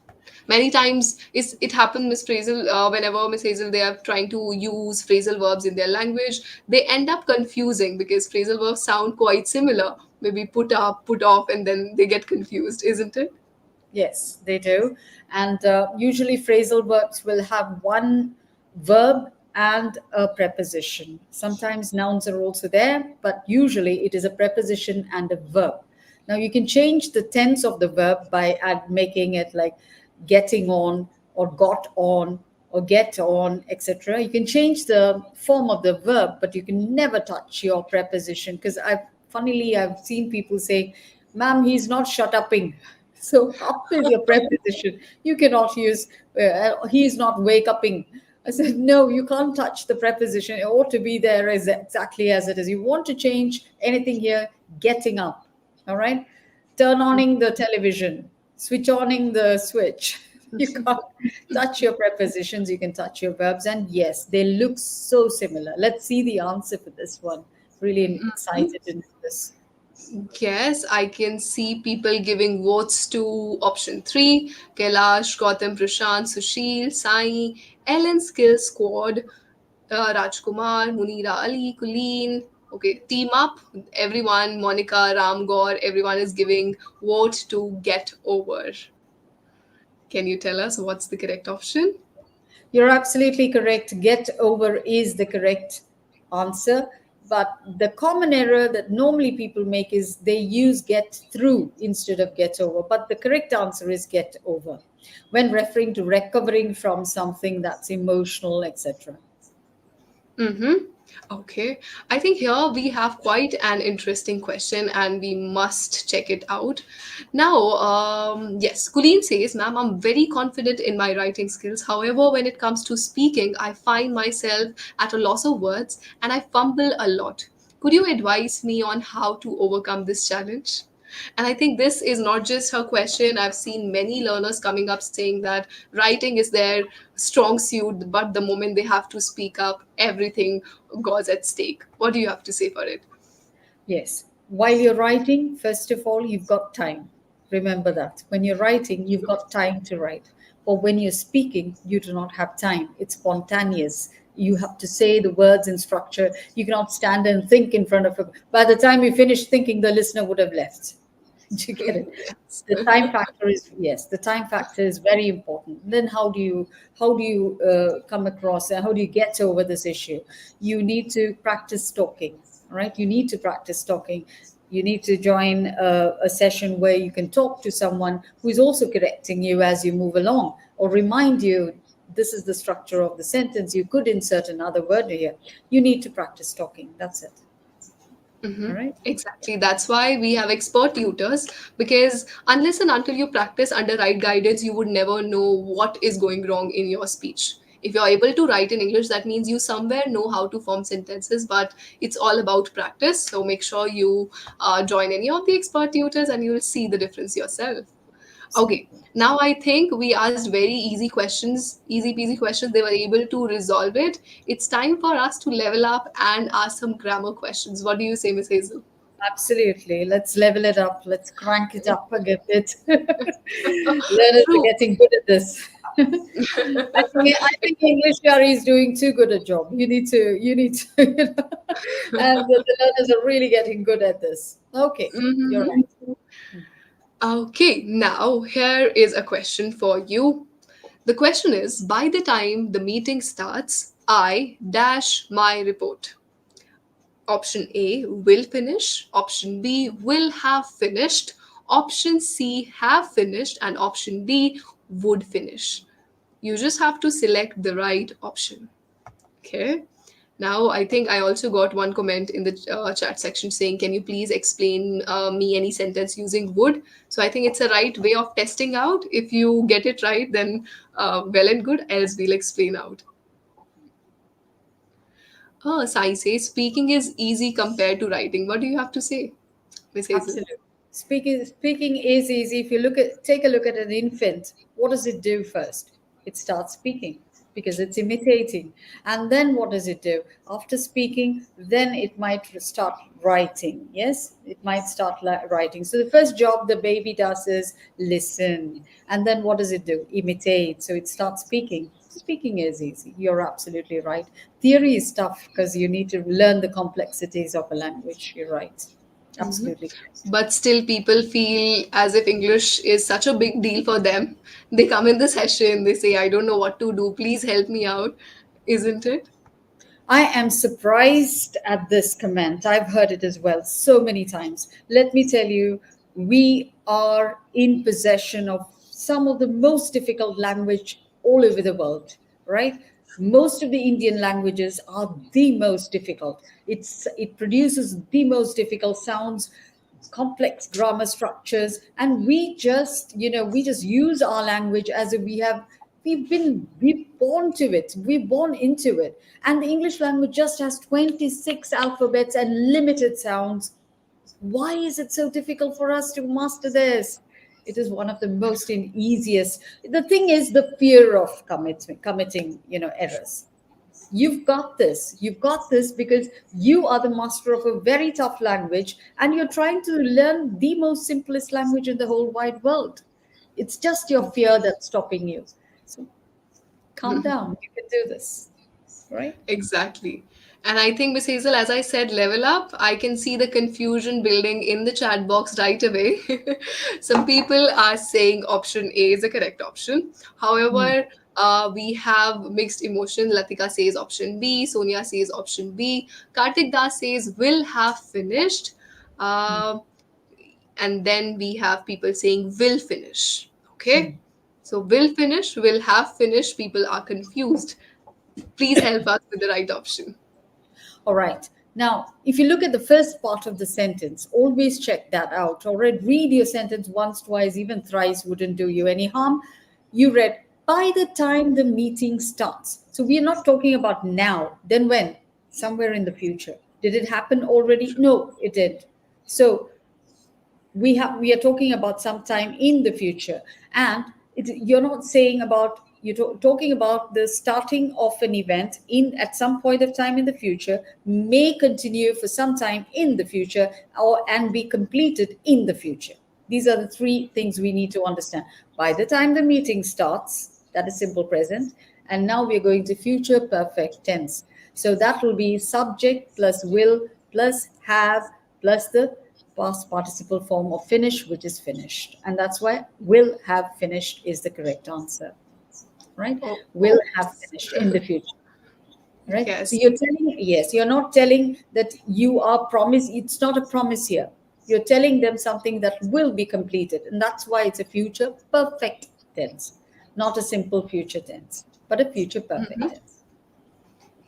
Many times it happens, Miss Phrasal, whenever Miss Hazel they are trying to use phrasal verbs in their language, they end up confusing because phrasal verbs sound quite similar. Maybe put up, put off, and then they get confused, isn't it? Yes, they do. And usually phrasal verbs will have one verb and a preposition. Sometimes nouns are also there, but usually it is a preposition and a verb. Now you can change the tense of the verb by making it like getting on or got on or get on, etc. You can change the form of the verb, but you can never touch your preposition because I've seen people say, "Ma'am, he's not shut upping." So up is your preposition. You cannot use he is not wake upping. I said, no, you can't touch the preposition. It ought to be there as exactly as it is. You want to change anything here, getting up. All right. Turn oning the television, switch oning the switch. You can't touch your prepositions, you can touch your verbs. And yes, they look so similar. Let's see the answer for this one. Really excited to know this. Yes, I can see people giving votes to option 3. Kailash, Gautam, Prashant, Sushil, Sai, Ellen Skill Squad, Rajkumar, Munira Ali, Kulleen. Okay, team up. Everyone, Monica, Ram Gaur, everyone is giving vote to get over. Can you tell us what's the correct option? You're absolutely correct. Get over is the correct answer. But the common error that normally people make is they use get through instead of get over. But the correct answer is get over when referring to recovering from something that's emotional, etc. Mm-hmm. Okay. I think here we have quite an interesting question and we must check it out. Now, yes, Colleen says, ma'am, I'm very confident in my writing skills. However, when it comes to speaking, I find myself at a loss of words and I fumble a lot. Could you advise me on how to overcome this challenge? And I think this is not just her question. I've seen many learners coming up saying that writing is their strong suit, but the moment they have to speak up, everything goes at stake. What do you have to say for it? Yes. While you're writing, first of all, you've got time. Remember that. When you're writing, you've got time to write. But when you're speaking, you do not have time. It's spontaneous. You have to say the words in structure. You cannot stand and think in front of a. By the time you finish thinking, the listener would have left. Do you get it? Yes. The time factor is yes. The time factor is very important. Then how do you come across and how do you get over this issue? You need to practice talking. All right, you need to practice talking. You need to join a session where you can talk to someone who is also correcting you as you move along, or remind you this is the structure of the sentence. You could insert another word here. You need to practice talking. That's it. All right. Exactly. That's why we have expert tutors because unless and until you practice under right guidance, you would never know what is going wrong in your speech. If you're able to write in English, that means you somewhere know how to form sentences, but it's all about practice. So make sure you join any of the expert tutors and you'll see the difference yourself. Okay, Absolutely. now I think we asked very easy questions, easy peasy questions. They were able to resolve it. It's time for us to level up and ask some grammar questions. What do you say, Miss Hazel? Absolutely. Let's level it up. Let's crank it up a bit. Learners are True. getting good at this. I think English Yaari is doing too good a job. You need to, and the learners are really getting good at this. Okay, you're Mhm. right. Okay, now here is a question for you. The question is, by the time the meeting starts, I dash my report. Option A will finish, option B will have finished, option C have finished, and option D would finish. You just have to select the right option. Okay. Now, I think I also got one comment in the chat section saying, can you please explain me any sentence using would? So I think it's a right way of testing out. If you get it right, then well and good, else we'll explain out. Sai says, speaking is easy compared to writing. What do you have to say, Miss Hazel? Absolutely. Speaking is easy. If you take a look at an infant, what does it do first? It starts speaking. because it's imitating. And then what does it do? After speaking, then it might start writing. Yes, it might start writing. So the first job the baby does is listen. And then what does it do? Imitate. So it starts speaking. Speaking is easy. You're absolutely right. Theory is tough because you need to learn the complexities of a language. You're right. Absolutely correct. But still, people feel as if English is such a big deal for them. They come in the session, they say, I don't know what to do, please help me out. Isn't it? I am surprised at this comment. I've heard it as well so many times. Let me tell you, we are in possession of some of the most difficult language all over the world, right? Most of the Indian languages are the most difficult. It produces the most difficult sounds, complex grammar structures, and we just use our language as if we're born to it, we're born into it. And the English language just has 26 alphabets and limited sounds. Why is it so difficult for us to master this? It is one of the most and easiest. The thing is the fear of committing errors. You've got this because you are the master of a very tough language, and you're trying to learn the most simplest language in the whole wide world. It's just your fear that's stopping you. So calm down, you can do this, right? Exactly. And I think, Miss Hazel, as I said, level up, I can see the confusion building in the chat box right away. Some people are saying option A is the correct option. Hmm. However, we have mixed emotion. Latika says option B, Sonia says option B, Kartik Das says will have finished. Uh, and then we have people saying will finish. Okay. So will finish, will have finished. People are confused. Please help us with the right option. All right. Now, if you look at the first part of the sentence, always check that out. All right. Read your sentence once, twice, even thrice wouldn't do you any harm. You read, by the time the meeting starts. So we are not talking about now. Then when? Somewhere in the future. Did it happen already? No, it didn't. So we are talking about sometime in the future, and you're not saying about talking about the starting of an event in at some point of time in the future, may continue for some time in the future, or and be completed in the future. These are the three things we need to understand. By the time the meeting starts, that is simple present, and now we're going to future perfect tense. So that will be subject plus will plus have plus the past participle form of finish, which is finished. And that's why will have finished is the correct answer, right? Oh, Will oh, have finished in the future, right? So yes. you're telling, yes, you're not telling that you are promise. It's not a promise here. You're telling them something that will be completed. And that's why it's a future perfect tense, not a simple future tense, but a future perfect tense.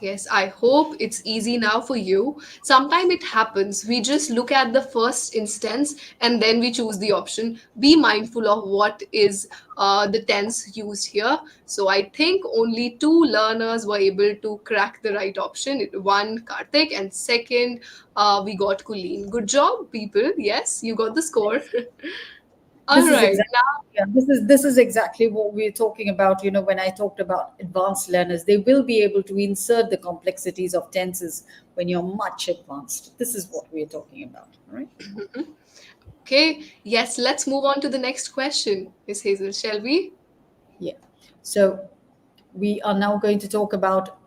Yes, I hope it's easy now for you. Sometimes it happens. We just look at the first instance and then we choose the option. Be mindful of what is the tense used here. So I think only two learners were able to crack the right option. One, Karthik, and second, we got Kulleen. Good job, people. Yes, you got the score. All This is right. exactly, yeah, this is exactly what we're talking about. When I talked about advanced learners, they will be able to insert the complexities of tenses when you're much advanced. This is what we're talking about, all right? Okay. Yes, let's move on to the next question, Miss Hazel, shall we? Yeah. So we are now going to talk about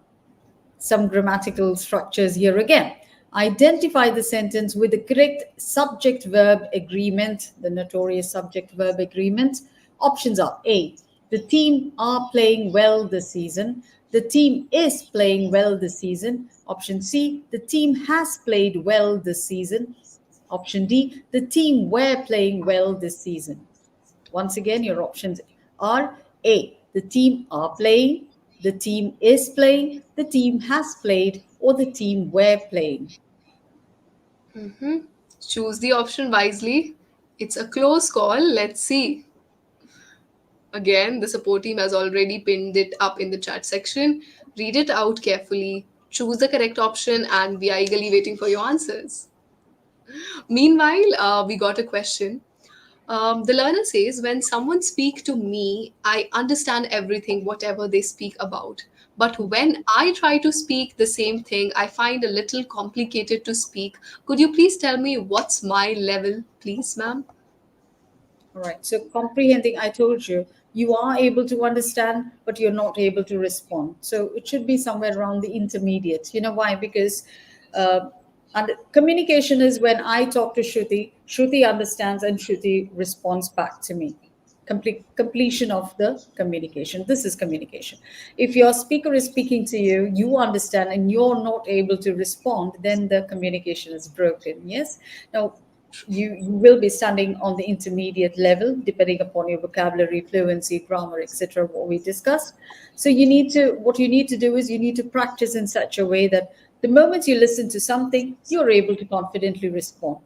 some grammatical structures here again. Identify the sentence with the correct subject verb agreement, the notorious subject verb agreement. Options are A, the team are playing well this season. The team is playing well this season. Option C, the team has played well this season. Option D, the team were playing well this season. Once again, your options are A, the team are playing, the team is playing, the team has played, or the team were playing. Choose the option wisely. It's a close call. Let's see. Again, the support team has already pinned it up in the chat section. Read it out carefully, choose the correct option, and we are eagerly waiting for your answers. Meanwhile, we got a question. The learner says, when someone speaks to me, I understand everything, whatever they speak about. But when I try to speak the same thing, I find a little complicated to speak. Could you please tell me what's my level, please, ma'am? All right. So comprehending, I told you, you are able to understand, but you're not able to respond. So it should be somewhere around the intermediate. You know why? Because uh, and communication is when I talk to Shruti, Shruti understands and Shruti responds back to me. Completion of the communication. This is communication. If your speaker is speaking to you, you understand and you're not able to respond, then the communication is broken. Yes. Now, you will be standing on the intermediate level depending upon your vocabulary, fluency, grammar, etc., what we discussed. So what you need to do is you need to practice in such a way that the moment you listen to something, you're able to confidently respond.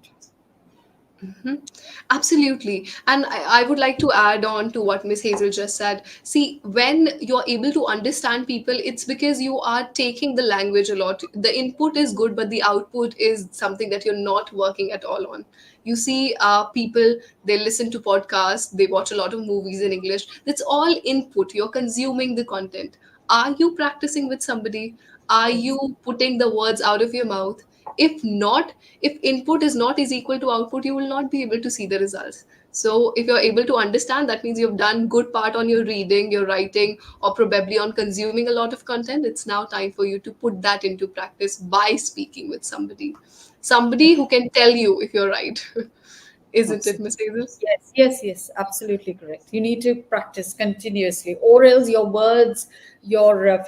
Absolutely. And I would like to add on to what Miss Hazel just said. See, when you're able to understand people, it's because you are taking the language a lot. The input is good, but the output is something that you're not working at all on. You see, people, they listen to podcasts, they watch a lot of movies in English. That's all input. You're consuming the content. Are you practicing with somebody? Are Yes. you putting the words out of your mouth? If not, if input is not is equal to output, you will not be able to see the results. So if you're able to understand, that means you've done good part on your reading, your writing, or probably on consuming a lot of content. It's now time for you to put that into practice by speaking with somebody who can tell you if you're right. Isn't it, Absolutely. Miss Hazel? Yes, yes, yes, absolutely correct. You need to practice continuously, or else your words, your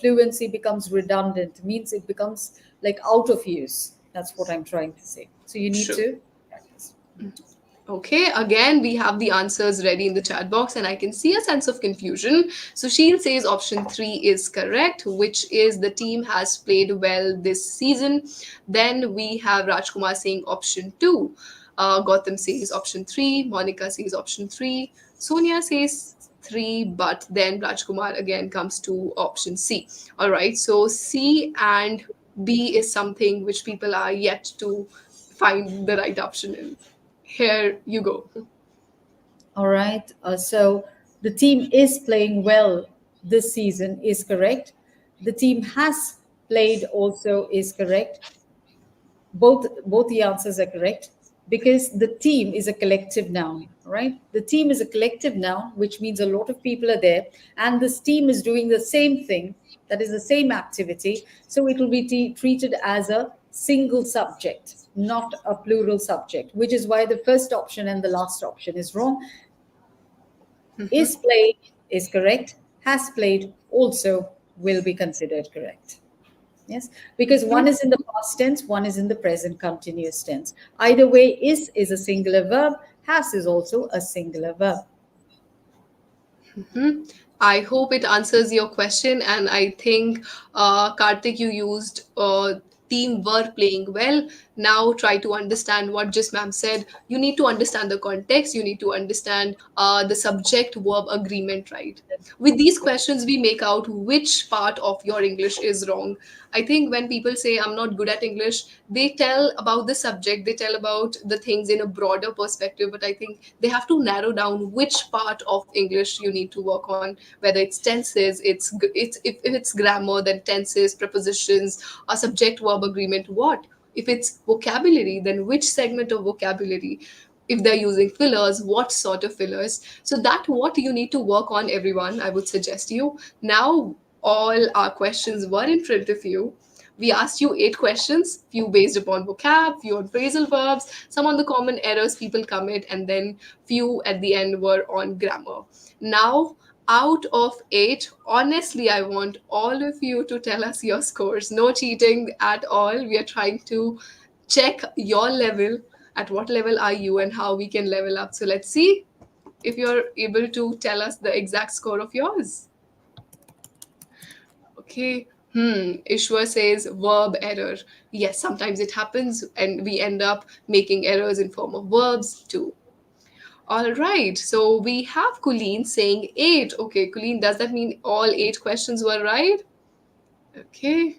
fluency becomes redundant. Means it becomes like out of use. That's what I'm trying to say. So you need True. to practice. Okay, again, we have the answers ready in the chat box, and I can see a sense of confusion. So, Sheel says option three is correct, which is the team has played well this season. Then we have Rajkumar saying option two. Gautam says option three. Monica says option three. Sonia says three, but then Rajkumar again comes to option C. All right, so C and B is something which people are yet to find the right option in. Here you go. All right. So the team is playing well this season is correct. The team has played also is correct. Both the answers are correct because the team is a collective noun, right? The team is a collective noun, which means a lot of people are there and this team is doing the same thing, that is the same activity, so it will be treated as a single subject, not a plural subject, which is why the first option and the last option is wrong. Is played is correct, has played also will be considered correct. Yes, because one is in the past tense, one is in the present continuous tense. Either way, is a singular verb, has is also a singular verb. I hope it answers your question, and I think Karthik, you used team were playing well. Now try to understand what just ma'am said. You need to understand the context. You need to understand the subject verb agreement, right? With these questions, we make out which part of your English is wrong. I think when people say I'm not good at English, they tell about the subject, they tell about the things in a broader perspective, but I think they have to narrow down which part of English you need to work on, whether it's tenses, it's if it's grammar, then tenses, prepositions, a subject verb agreement, what? If it's vocabulary, then which segment of vocabulary? If they're using fillers, what sort of fillers? So that what you need to work on, everyone, I would suggest you. Now all our questions were in front of you. We asked you 8 questions, few based upon vocab, few on phrasal verbs, some on the common errors people commit, and then few at the end were on grammar. Now, out of 8, honestly, I want all of you to tell us your scores. No cheating at all. We are trying to check your level. At what level are you, and how we can level up. So let's see if you're able to tell us the exact score of yours. Okay. Ishwar says verb error. Yes, sometimes it happens and we end up making errors in form of verbs too. All right. So we have Colleen saying 8. Okay, Colleen, does that mean all 8 questions were right? Okay.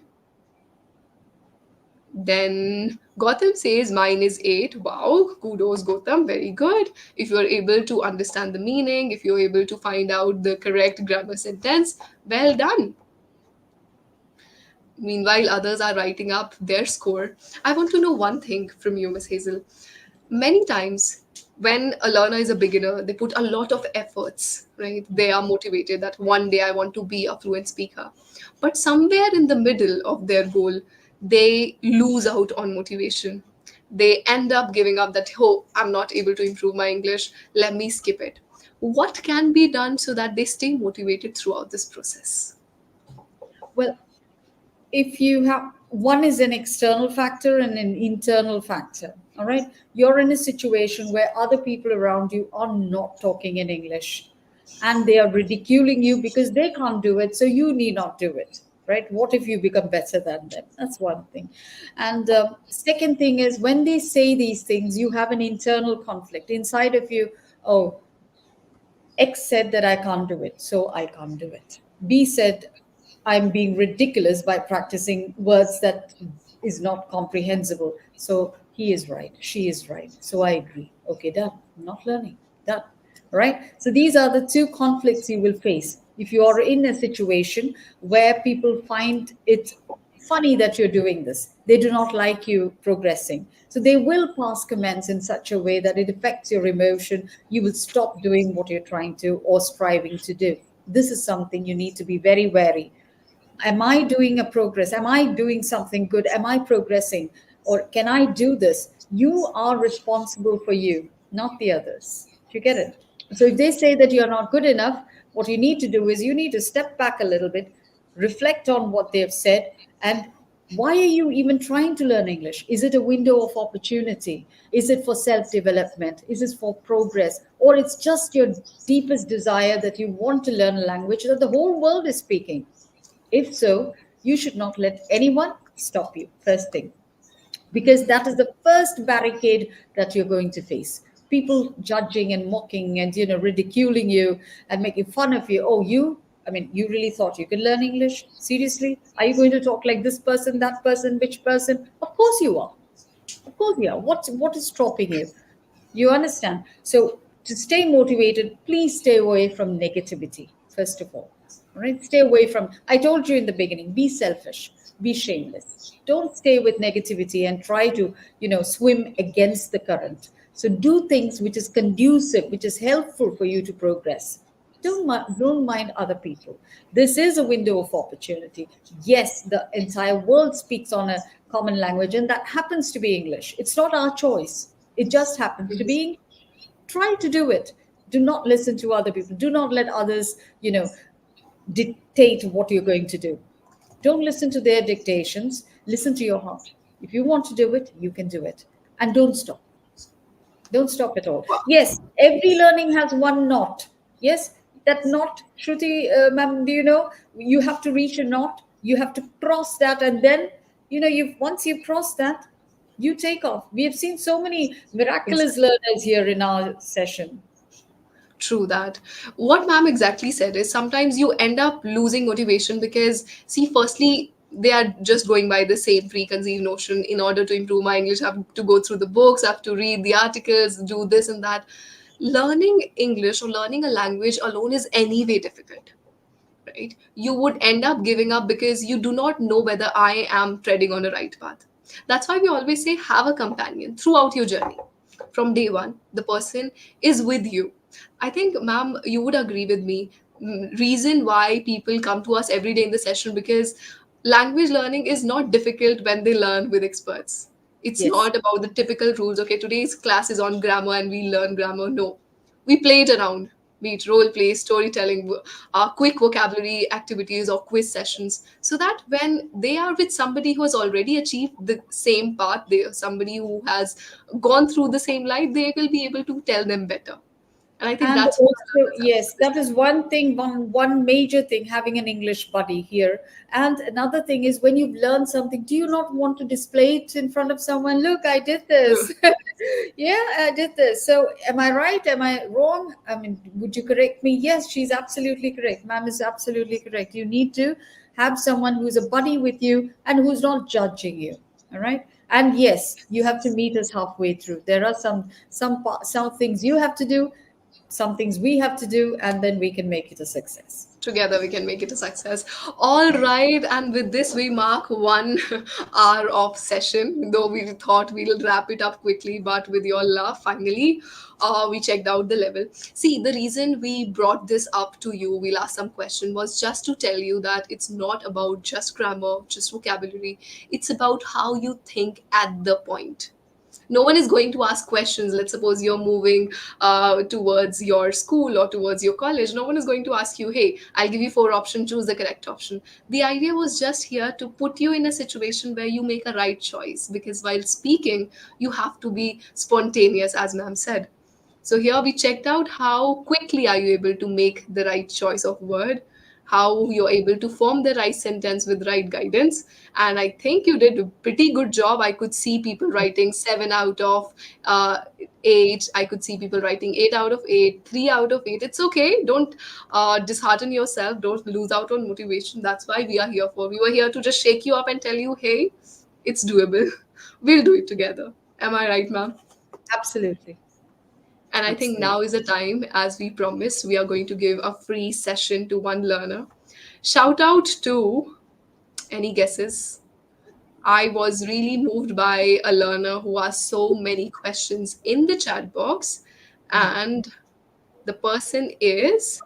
Then Gotham says mine is 8. Wow, kudos Gotham, very good. If you're able to understand the meaning, if you're able to find out the correct grammar sentence, well done. Meanwhile, others are writing up their score. I want to know one thing from you, Miss Hazel. Many times, when a learner is a beginner, they put a lot of efforts, right? They are motivated that one day I want to be a fluent speaker. But somewhere in the middle of their goal, they lose out on motivation. They end up giving up that, oh, I'm not able to improve my English, let me skip it. What can be done so that they stay motivated throughout this process? Well, if you have, one is an external factor and an internal factor. All right, you're in a situation where other people around you are not talking in English and they are ridiculing you because they can't do it, so you need not do it. Right, what if you become better than them? That's one thing. And second thing is, when they say these things, you have an internal conflict inside of you. Oh, X said that I can't do it, so I can't do it. B said I'm being ridiculous by practicing words that is not comprehensible. So he is right, she is right. So I agree. Okay, done. I'm not learning. Done. Right? So these are the two conflicts you will face if you are in a situation where people find it funny that you're doing this. They do not like you progressing. So they will pass comments in such a way that it affects your emotion. You will stop doing what you're trying to or striving to do. This is something you need to be very wary. Am I doing a progress? Am I doing something good? Am I progressing? Or can I do this? You are responsible for you, not the others. Do you get it? So if they say that you're not good enough, what you need to do is you need to step back a little bit, reflect on what they've said, and why are you even trying to learn English? Is it a window of opportunity? Is it for self development? Is it for progress? Or it's just your deepest desire that you want to learn a language that the whole world is speaking? If so, you should not let anyone stop you, first thing, because that is the first barricade that you're going to face. People judging and mocking and ridiculing you and making fun of you. Oh, I mean, you really thought you could learn English? Seriously? Are you going to talk like this person, that person, which person? Of course you are. Of course you are. What is stopping you? You understand? So to stay motivated, please stay away from negativity, first of all. All right? Stay away from, I told you in the beginning, be selfish, be shameless. Don't stay with negativity and try to, swim against the current. So do things which is conducive, which is helpful for you to progress. Don't mind other people. This is a window of opportunity. Yes, the entire world speaks on a common language, and that happens to be English. It's not our choice. It just happens to be. Try to do it. Do not listen to other people. Do not let others, dictate what you're going to do. Don't listen to their dictations. Listen to your heart. If you want to do it, you can do it. And don't stop. Don't stop at all. Yes, every learning has one knot. Yes, that knot, Shruti, ma'am, do you know? You have to reach a knot. You have to cross that, and then you once you cross that, you take off. We have seen so many miraculous Exactly. learners here in our session. True that. What ma'am exactly said is sometimes you end up losing motivation because, see, firstly, they are just going by the same preconceived notion. In order to improve my English, I have to go through the books, I have to read the articles, do this and that. Learning English or learning a language alone is anyway difficult, right? You would end up giving up because you do not know whether I am treading on the right path. That's why we always say have a companion throughout your journey. From day one, the person is with you. I think, ma'am, you would agree with me. Reason why people come to us every day in the session because language learning is not difficult when they learn with experts. It's Yes. not about the typical rules. Okay, today's class is on grammar and we learn grammar. No, we play it around, be it role play, storytelling, quick vocabulary activities, or quiz sessions, so that when they are with somebody who has already achieved the same path, they are somebody who has gone through the same life, they will be able to tell them better. And I think And that's what also, learners have to yes, that is understand. one thing, one major thing, having an English buddy here. And another thing is, when you've learned something, do you not want to display it in front of someone? Look, I did True. this. Yeah, I did this. So am I right? Am I wrong? I mean, would you correct me? Yes, she's absolutely correct. Ma'am is absolutely correct. You need to have someone who's a buddy with you and who's not judging you. All right. And yes, you have to meet us halfway through. There are some things you have to do, some things we have to do, and then we can make it a success. Together we can make it a success. All right, and with this we mark 1 hour of session, though we thought we'll wrap it up quickly, but with your love finally we checked out the level. See, the reason we brought this up to you, we'll ask some question, was just to tell you that it's not about just grammar, just vocabulary. It's about how you think at the point. No one is going to ask questions. Let's suppose you're moving towards your school or towards your college. No one is going to ask you, hey, I'll give you 4 options, choose the correct option. The idea was just here to put you in a situation where you make a right choice, because while speaking you have to be spontaneous, as ma'am said. So here we checked out how quickly are you able to make the right choice of word, how you're able to form the right sentence with right guidance. And I think you did a pretty good job. I could see people writing 7 out of 8. I could see people writing 8 out of 8, 3 out of 8. It's okay. Don't dishearten yourself. Don't lose out on motivation. That's why we are here for. We were here to just shake you up and tell you, hey, it's doable. We'll do it together. Am I right, ma'am? Absolutely. And I think Absolutely. now is the time, as we promised, we are going to give a free session to one learner. Shout out to any guesses? I was really moved by a learner who asked so many questions in the chat box, and the person is.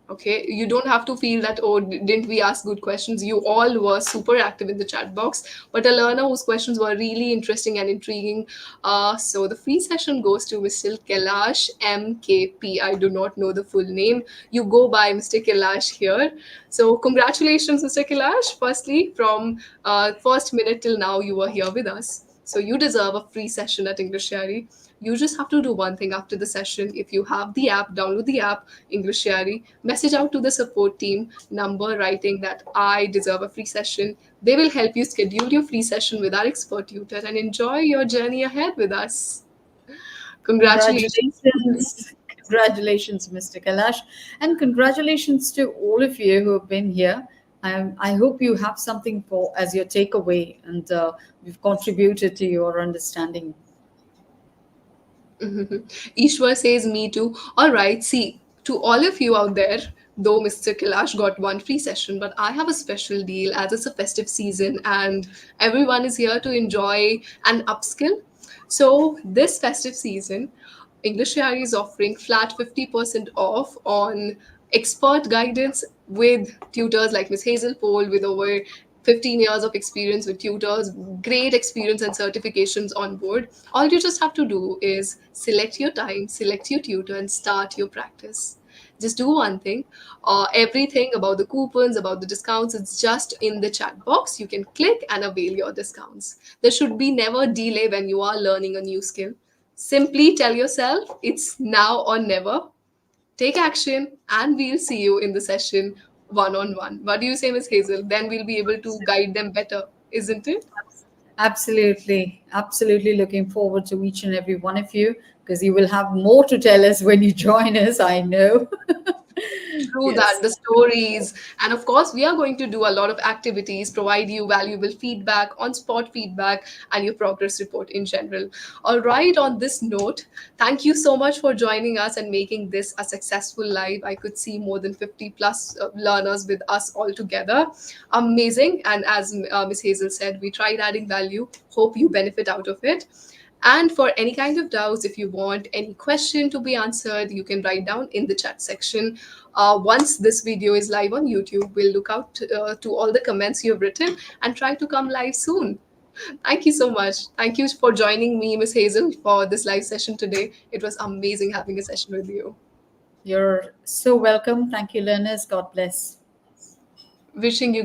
Okay, you don't have to feel that, oh, didn't we ask good questions? You all were super active in the chat box, but a learner whose questions were really interesting and intriguing. So the free session goes to Mr. Kailash MKP. I do not know the full name. You go by Mr. Kailash here. So congratulations, Mr. Kailash. Firstly, from first minute till now, you were here with us. So you deserve a free session at EnglishYaari. You just have to do one thing after the session. If you have the app, download the app, EnglishYaari, message out to the support team number writing that I deserve a free session. They will help you schedule your free session with our expert tutor and enjoy your journey ahead with us. Congratulations. Congratulations. Congratulations, Mr. Kailash. And congratulations to all of you who have been here. I hope you have something for as your takeaway, and we've contributed to your understanding. Ishwar says, me too. All right, see, to all of you out there, though Mr. Kailash got one free session, but I have a special deal as it's a festive season and everyone is here to enjoy an upskill. So, this festive season, English Yaari is offering flat 50% off on expert guidance with tutors like Miss Hazel Pole, with over 15 years of experience with tutors, great experience and certifications on board. All you just have to do is select your time, select your tutor, and start your practice. Just do one thing. Everything about the coupons, about the discounts, it's just in the chat box. You can click and avail your discounts. There should be never delay when you are learning a new skill. Simply tell yourself it's now or never. Take action, and we'll see you in the session one on one. What do you say, Miss Hazel? Then we'll be able to guide them better, isn't it? Absolutely. Absolutely looking forward to each and every one of you, because you will have more to tell us when you join us, I know. True that, Yes. the stories. And of course, we are going to do a lot of activities, provide you valuable feedback, on spot feedback, and your progress report in general. All right, on this note, thank you so much for joining us and making this a successful live. I could see more than 50 plus learners with us all together. Amazing. And as Miss Hazel said, we tried adding value. Hope you benefit out of it. And for any kind of doubts, if you want any question to be answered, you can write down in the chat section. Once this video is live on YouTube, we'll look out to all the comments you've written and try to come live soon. Thank you so much. Thank you for joining me, Miss Hazel, for this live session today. It was amazing having a session with you. You're so welcome. Thank you, learners. God bless. Wishing you